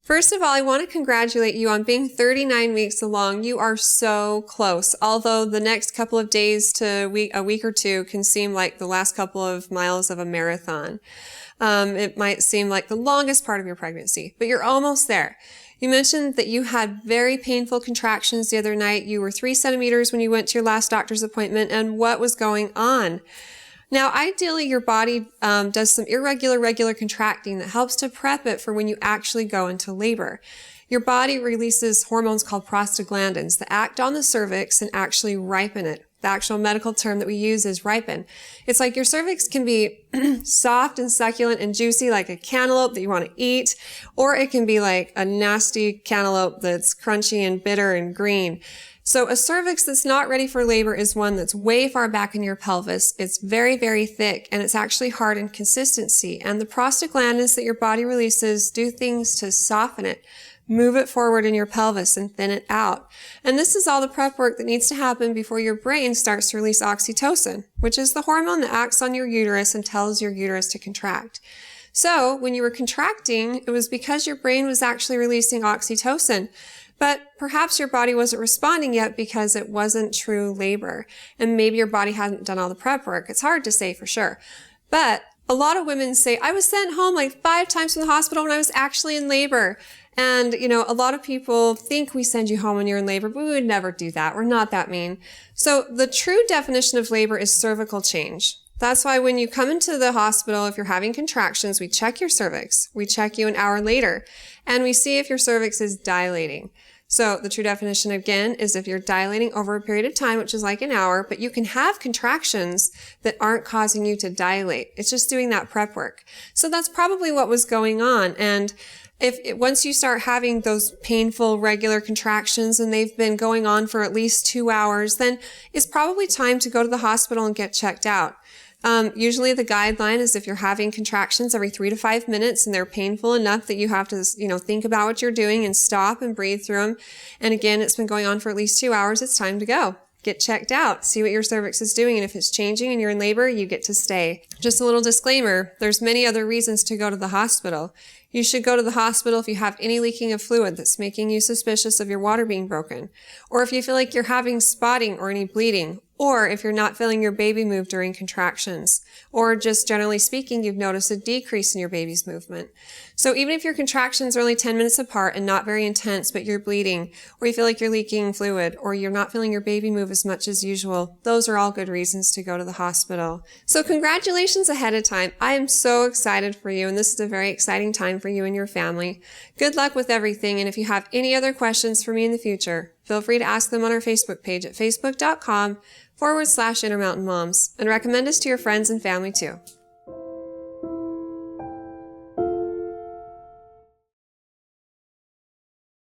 First of all, I want to congratulate you on being 39 weeks along. You are so close. Although the next couple of days to a week or two can seem like the last couple of miles of a marathon. It might seem like the longest part of your pregnancy, but you're almost there. You mentioned that you had very painful contractions the other night. You were 3 centimeters when you went to your last doctor's appointment, and what was going on? Now, ideally, your body does some regular contracting that helps to prep it for when you actually go into labor. Your body releases hormones called prostaglandins that act on the cervix and actually ripen it. The actual medical term that we use is ripen. It's like your cervix can be soft and succulent and juicy like a cantaloupe that you want to eat, or it can be like a nasty cantaloupe that's crunchy and bitter and green. So a cervix that's not ready for labor is one that's way far back in your pelvis. It's very thick, and it's actually hard in consistency. And the prostaglandins that your body releases do things to soften it, move it forward in your pelvis, and thin it out. And this is all the prep work that needs to happen before your brain starts to release oxytocin, which is the hormone that acts on your uterus and tells your uterus to contract. So when you were contracting, it was because your brain was actually releasing oxytocin. But perhaps your body wasn't responding yet because it wasn't true labor. And maybe your body hadn't done all the prep work. It's hard to say for sure. But a lot of women say, I was sent home like 5 times from the hospital when I was actually in labor. And, a lot of people think we send you home when you're in labor, but we would never do that. We're not that mean. So the true definition of labor is cervical change. That's why when you come into the hospital, if you're having contractions, we check your cervix. We check you an hour later, and we see if your cervix is dilating. So the true definition, again, is if you're dilating over a period of time, which is like an hour, but you can have contractions that aren't causing you to dilate. It's just doing that prep work. So that's probably what was going on. And once you start having those painful regular contractions and they've been going on for at least 2 hours, then it's probably time to go to the hospital and get checked out. Usually the guideline is if you're having contractions every 3 to 5 minutes and they're painful enough that you have to, think about what you're doing and stop and breathe through them. And again, it's been going on for at least 2 hours. It's time to go. Get checked out. See what your cervix is doing. And if it's changing and you're in labor, you get to stay. Just a little disclaimer. There's many other reasons to go to the hospital. You should go to the hospital if you have any leaking of fluid that's making you suspicious of your water being broken, or if you feel like you're having spotting or any bleeding, or if you're not feeling your baby move during contractions, or just generally speaking, you've noticed a decrease in your baby's movement. So even if your contractions are only 10 minutes apart and not very intense, but you're bleeding, or you feel like you're leaking fluid, or you're not feeling your baby move as much as usual, those are all good reasons to go to the hospital. So congratulations ahead of time. I am so excited for you, and this is a very exciting time for you and your family. Good luck with everything, and if you have any other questions for me in the future, feel free to ask them on our Facebook page at facebook.com/Intermountain Moms, and recommend us to your friends and family too.